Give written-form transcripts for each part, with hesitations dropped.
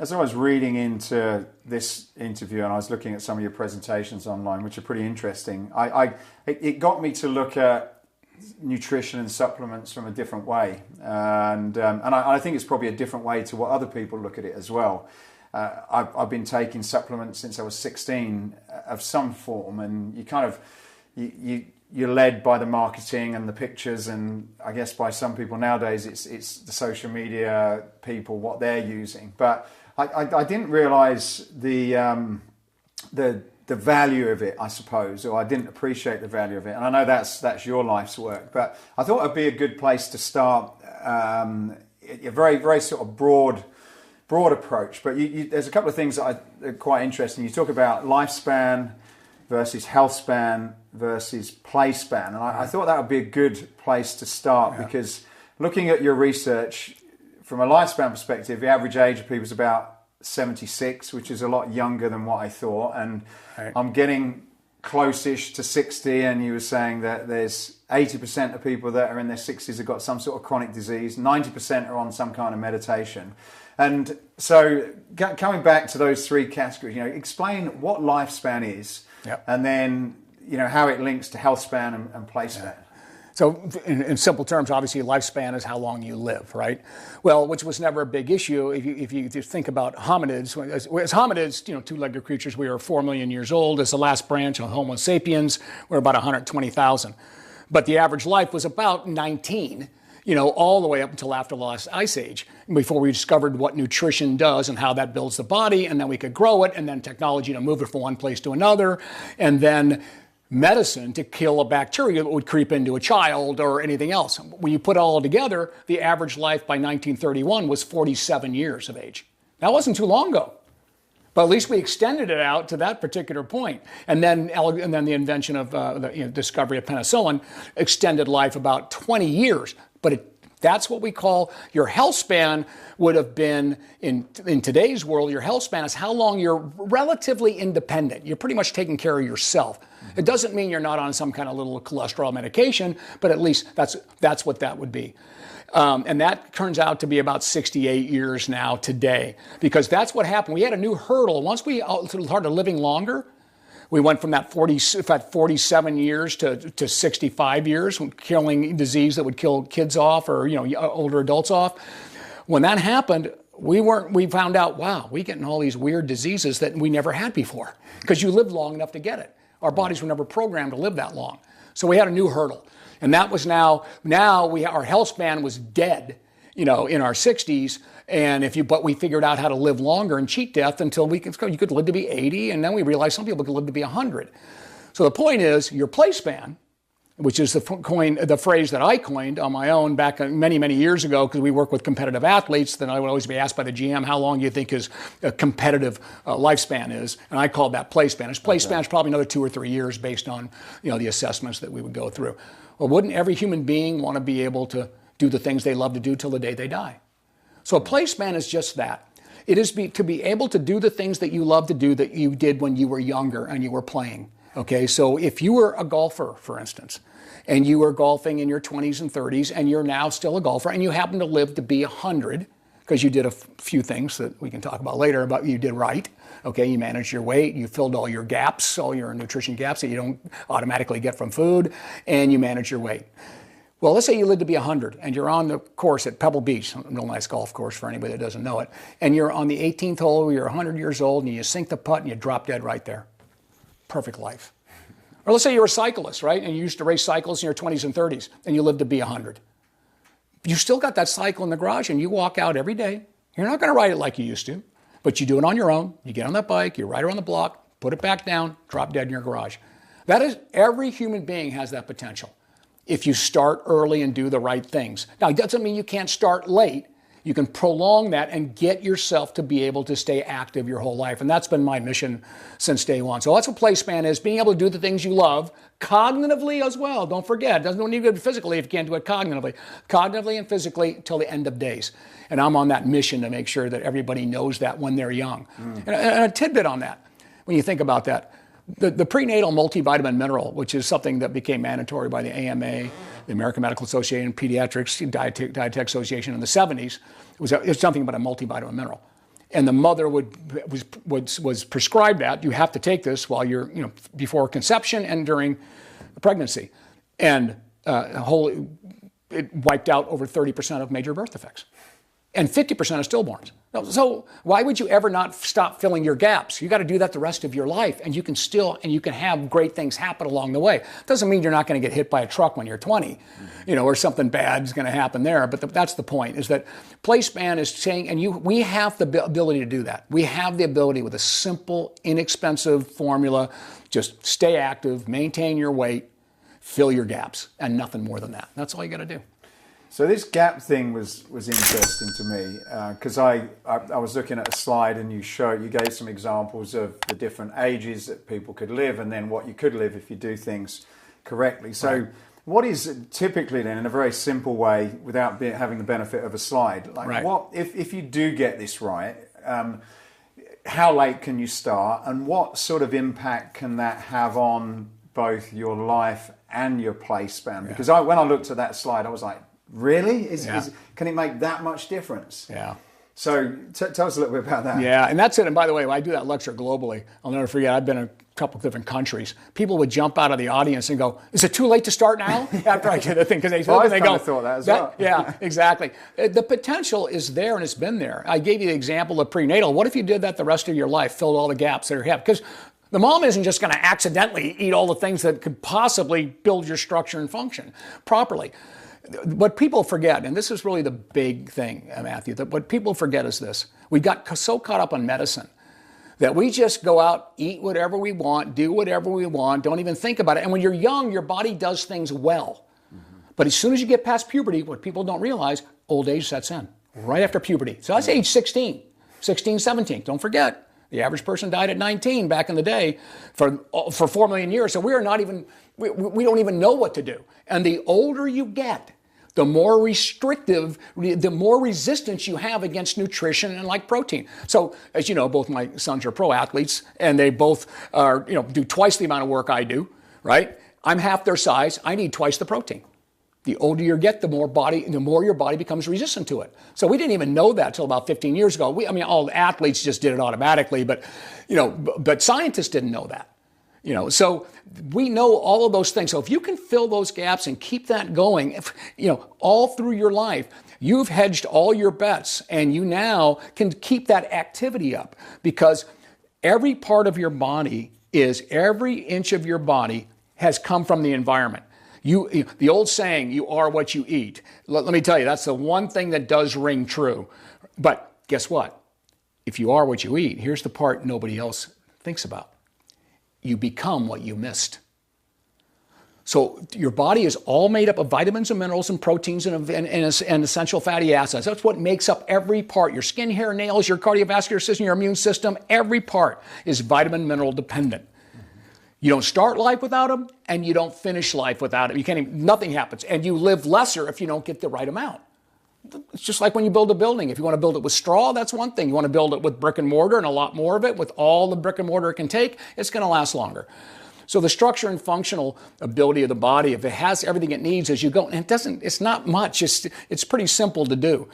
as I was reading into this interview and I was looking at some of your presentations online, which are pretty interesting, it got me to look at nutrition and supplements from a different way, and I think it's probably a different way to what other people look at it as well. I've been taking supplements since I was 16 of some form, and you kind of you're led by the marketing and the pictures, and I guess by some people nowadays it's the social media people, what they're using. But I didn't realize the value of it, I suppose, or I didn't appreciate the value of it. And I know that's your life's work, but I thought it'd be a good place to start. A very, very sort of broad approach, but there's a couple of things that are quite interesting. You talk about lifespan versus health span versus play span, and I thought that would be a good place to start, because looking at your research from a lifespan perspective, the average age of people is about 76, which is a lot younger than what I thought, and I'm getting close-ish to 60, and you were saying that there's 80% of people that are in their 60s have got some sort of chronic disease, 90% are on some kind of meditation. And so coming back to those three categories, explain what lifespan is, and then how it links to health span and play span. So in simple terms, obviously lifespan is how long you live, right? Well, which was never a big issue. If you think about hominids, as hominids, two-legged creatures, we are 4 million years old. As the last branch of Homo sapiens, we're about 120,000. But the average life was about 19, all the way up until after the last ice age, before we discovered what nutrition does and how that builds the body, and then we could grow it, and then technology to move it from one place to another, and then medicine to kill a bacteria that would creep into a child or anything else. When you put it all together, the average life by 1931 was 47 years of age. That wasn't too long ago, but at least we extended it out to that particular point. And then the invention of the discovery of penicillin extended life about 20 years. But that's what we call your health span. Would have been in today's world, your health span is how long you're relatively independent. You're pretty much taking care of yourself. It doesn't mean you're not on some kind of little cholesterol medication, but at least that's what that would be. And that turns out to be about 68 years now today, because that's what happened. We had a new hurdle. Once we started living longer, we went from that 47 years to 65 years, killing disease that would kill kids off or older adults off. When that happened, we found out, wow, we're getting all these weird diseases that we never had before, because you lived long enough to get it. Our bodies were never programmed to live that long. So we had a new hurdle. And that was now our health span was dead, in our 60s. But we figured out how to live longer and cheat death until you could live to be 80. And then we realized some people could live to be 100. So the point is, your play span, which is the phrase that I coined on my own back many, many years ago, because we work with competitive athletes. Then I would always be asked by the GM, how long do you think his competitive lifespan is? And I called that play span. His play span is probably another 2 or 3 years based on the assessments that we would go through. Well, wouldn't every human being want to be able to do the things they love to do till the day they die? So a play span is just that. It is to be able to do the things that you love to do that you did when you were younger and you were playing. Okay, so if you were a golfer, for instance, and you were golfing in your 20s and 30s, and you're now still a golfer, and you happen to live to be 100, because you did a few things that we can talk about later about you did right. Okay, you managed your weight, you filled all your gaps, all your nutrition gaps that you don't automatically get from food, and you manage your weight. Well, let's say you live to be 100, and you're on the course at Pebble Beach, a real nice golf course for anybody that doesn't know it, and you're on the 18th hole, you're 100 years old, and you sink the putt, and you drop dead right there. Perfect life. Or let's say you're a cyclist, right? And you used to race cycles in your 20s and 30s, and you live to be 100. You still got that cycle in the garage, and you walk out every day. You're not going to ride it like you used to, but you do it on your own. You get on that bike, you ride around the block, put it back down, drop dead in your garage. That is, every human being has that potential if you start early and do the right things. Now, it doesn't mean you can't start late. You can prolong that and get yourself to be able to stay active your whole life. And that's been my mission since day one. So that's what play span is, being able to do the things you love, cognitively as well. Don't forget, it doesn't need to be physically if you can't do it cognitively. Cognitively and physically till the end of days. And I'm on that mission to make sure that everybody knows that when they're young. And a tidbit on that, when you think about that, the prenatal multivitamin mineral, which is something that became mandatory by the AMA, the American Medical Association, Pediatrics, Dietetic Association in the 70s, it was something about a multivitamin mineral. and the mother was prescribed that you have to take this while you're before conception and during pregnancy, and it wiped out over 30% of major birth defects and 50% of stillborns. So why would you ever not stop filling your gaps? You got to do that the rest of your life, and you can have great things happen along the way. Doesn't mean you're not going to get hit by a truck when you're 20, or something bad is going to happen there. But that's the point, is that PlaySpan is saying, and we have the ability to do that. We have the ability with a simple, inexpensive formula. Just stay active, maintain your weight, fill your gaps, and nothing more than that. That's all you got to do. So this gap thing was interesting to me because I was looking at a slide and you gave some examples of the different ages that people could live and then what you could live if you do things correctly. So what is typically then, in a very simple way, without having the benefit of a slide, what if you do get this right? How late can you start, and what sort of impact can that have on both your life and your PlaySpan? Because when I looked at that slide, I was like, really? Can it make that much difference? Yeah. So tell us a little bit about that. Yeah, and that's it. And by the way, when I do that lecture globally, I'll never forget, I've been in a couple of different countries. People would jump out of the audience and go, is it too late to start now? After I did the thing, because they thought that as well. Yeah, exactly. The potential is there, and it's been there. I gave you the example of prenatal. What if you did that the rest of your life, filled all the gaps that you have? Because the mom isn't just going to accidentally eat all the things that could possibly build your structure and function properly. What people forget, and this is really the big thing, Matthew, that what people forget is this. We got so caught up on medicine that we just go out, eat whatever we want, do whatever we want, don't even think about it. And when you're young, your body does things well. But as soon as you get past puberty, what people don't realize, old age sets in right after puberty. So that's age 16, 17. Don't forget, the average person died at 19 back in the day for 4 million years. So we don't even know what to do. And the older you get, the more restrictive, the more resistance you have against nutrition and like protein. So as you know, both my sons are pro athletes, and they both are, do twice the amount of work I do, right? I'm half their size. I need twice the protein. The older you get, the more your body becomes resistant to it. So we didn't even know that until about 15 years ago. All the athletes just did it automatically, but scientists didn't know that. So we know all of those things. So if you can fill those gaps and keep that going, all through your life, you've hedged all your bets, and you now can keep that activity up, because every part of your body every inch of your body has come from the environment. The old saying, you are what you eat. Let me tell you, that's the one thing that does ring true. But guess what? If you are what you eat, here's the part nobody else thinks about. You become what you missed. So your body is all made up of vitamins and minerals and proteins and essential fatty acids. That's what makes up every part. Your skin, hair, nails, your cardiovascular system, your immune system, every part is vitamin mineral dependent. You don't start life without them, and you don't finish life without them. Nothing happens. And you live lesser if you don't get the right amount. It's just like when you build a building. If you want to build it with straw, that's one thing. You want to build it with brick and mortar and a lot more of it, with all the brick and mortar it can take, it's going to last longer. So the structure and functional ability of the body, if it has everything it needs as you go, and it's not much, it's pretty simple to do.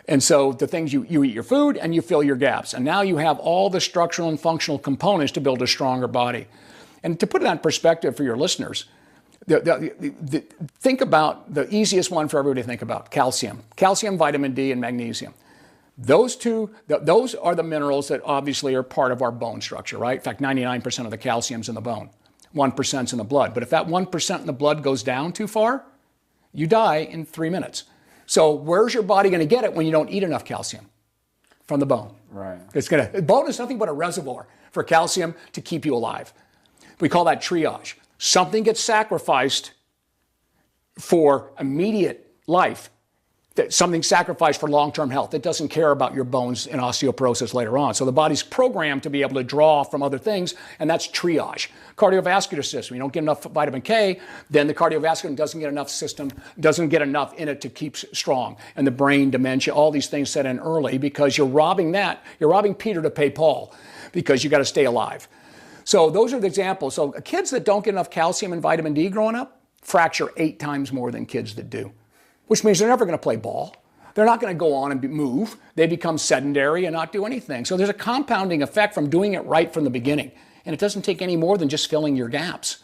And so the things you eat your food and you fill your gaps. And now you have all the structural and functional components to build a stronger body. And to put it in perspective for your listeners, think about the easiest one for everybody to think about: calcium, vitamin D, and magnesium. Those are the minerals that obviously are part of our bone structure, right? In fact, 99% of the calcium's in the bone, 1% in the blood. But if that 1% in the blood goes down too far, you die in 3 minutes. So where's your body going to get it when you don't eat enough calcium? From the bone. Right. Bone is nothing but a reservoir for calcium to keep you alive. We call that triage. Something gets sacrificed for immediate life, something sacrificed for long-term health. It doesn't care about your bones and osteoporosis later on. So the body's programmed to be able to draw from other things, and that's triage. Cardiovascular system, you don't get enough vitamin K, then the cardiovascular doesn't get enough in it to keep strong. And the brain, dementia, all these things set in early because you're robbing Peter to pay Paul, because you got to stay alive. So those are the examples. So kids that don't get enough calcium and vitamin D growing up fracture 8 times more than kids that do, which means they're never going to play ball. they're not going to go on and move. They become sedentary and not do anything. So there's a compounding effect from doing it right from the beginning. And it doesn't take any more than just filling your gaps,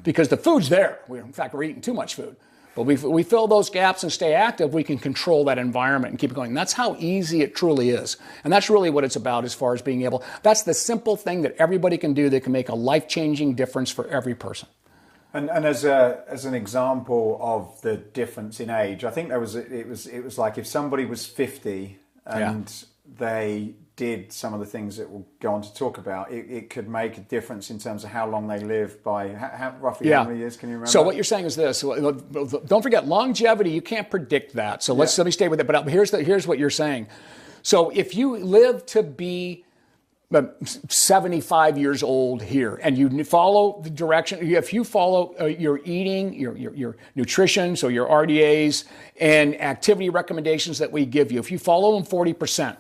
because the food's there. In fact, we're eating too much food. But we fill those gaps and stay active, we can control that environment and keep it going. And that's how easy it truly is. And that's really what it's about as far as being able. That's the simple thing that everybody can do that can make a life-changing difference for every person. And as an example of the difference in age, I think it was like if somebody was 50 and they did some of the things that we'll go on to talk about, it could make a difference in terms of how long they live by roughly how many years, can you remember? So what you're saying is this, don't forget longevity, you can't predict that. So let me stay with it, but here's what you're saying. So if you live to be 75 years old here and you follow the direction, if you follow your eating, your nutrition, so your RDAs and activity recommendations that we give you, if you follow them 40%,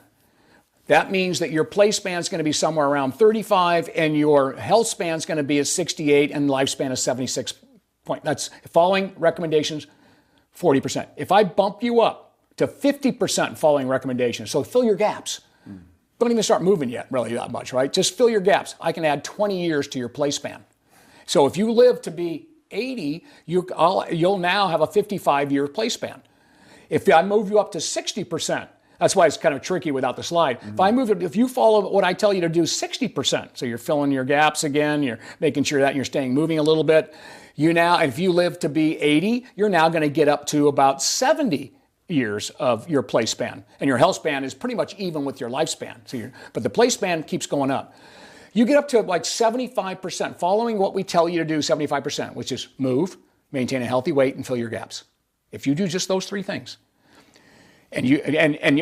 that means that your play span is going to be somewhere around 35 and your health span is going to be at 68 and lifespan is 76. That's following recommendations, 40%. If I bump you up to 50% following recommendations, so fill your gaps. Don't even start moving yet, really, that much, right? Just fill your gaps. I can add 20 years to your play span. So if you live to be 80, you'll now have a 55-year play span. If I move you up to 60%, that's why it's kind of tricky without the slide. If you follow what I tell you to do 60%, so you're filling your gaps again, you're making sure that you're staying moving a little bit, if you live to be 80, you're now going to get up to about 70 years of your play span. And your health span is pretty much even with your lifespan. But the play span keeps going up. You get up to like 75%, following what we tell you to do 75%, which is move, maintain a healthy weight, and fill your gaps. If you do just those three things, and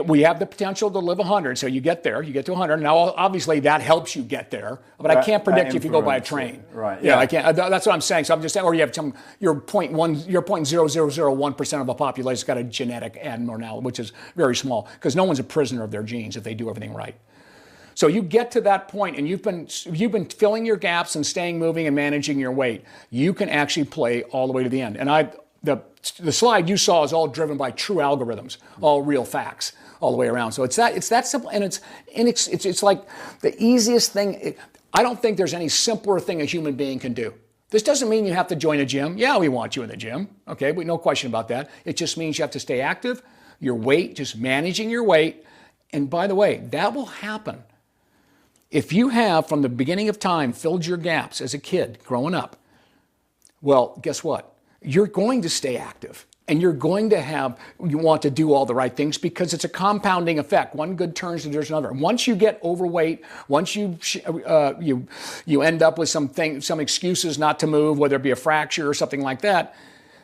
we have the potential to live 100, so you get there, you get to 100. Now, obviously, that helps you get there, but I can't predict if you go by a train. Right. Yeah, I can't. That's what I'm saying. So I'm just saying, or you have your 0.0001% of the population's got a genetic abnormality, which is very small, because no one's a prisoner of their genes if they do everything right. So you get to that point, and you've been filling your gaps and staying moving and managing your weight. You can actually play all the way to the end. And the slide you saw is all driven by true algorithms, all real facts, all the way around. So it's that simple, and it's like the easiest thing. I don't think there's any simpler thing a human being can do. This doesn't mean you have to join a gym. Yeah, we want you in the gym. Okay, but no question about that. It just means you have to stay active, your weight, just managing your weight. And by the way, that will happen if you have, from the beginning of time, filled your gaps as a kid growing up. Well, guess what? You're going to stay active, and you want to do all the right things, because it's a compounding effect. One good turns into another. Once you get overweight, once you end up with some excuses not to move, whether it be a fracture or something like that,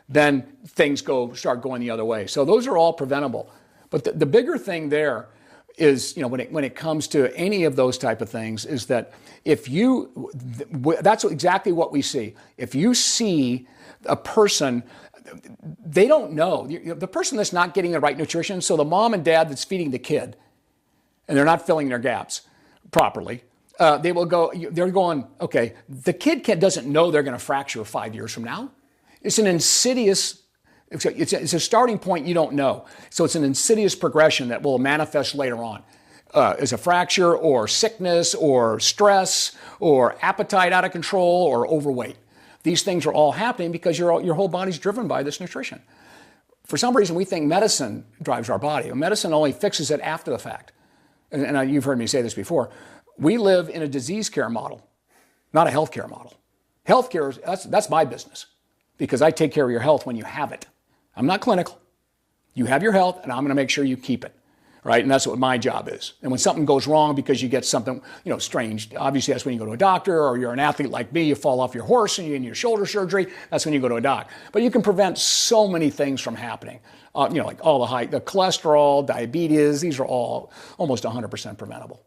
then things start going the other way. So those are all preventable. But the bigger thing there is, when it comes to any of those type of things, is that that's exactly what we see. If you see a person, they don't know. The person that's not getting the right nutrition, so the mom and dad that's feeding the kid, and they're not filling their gaps properly, they're going, okay, the kid doesn't know they're going to fracture 5 years from now. It's an insidious, it's a starting point you don't know. So it's an insidious progression that will manifest later on as a fracture or sickness or stress or appetite out of control or overweight. These things are all happening because your whole body's driven by this nutrition. For some reason, we think medicine drives our body. Medicine only fixes it after the fact. And you've heard me say this before. We live in a disease care model, not a health care model. Healthcare, that's my business, because I take care of your health when you have it. I'm not clinical. You have your health, and I'm going to make sure you keep it. Right? And that's what my job is. And when something goes wrong because you get something, strange, obviously that's when you go to a doctor, or you're an athlete like me, you fall off your horse and you need your shoulder surgery, that's when you go to a doc. But you can prevent so many things from happening. Like all the cholesterol, diabetes, these are all almost 100% preventable.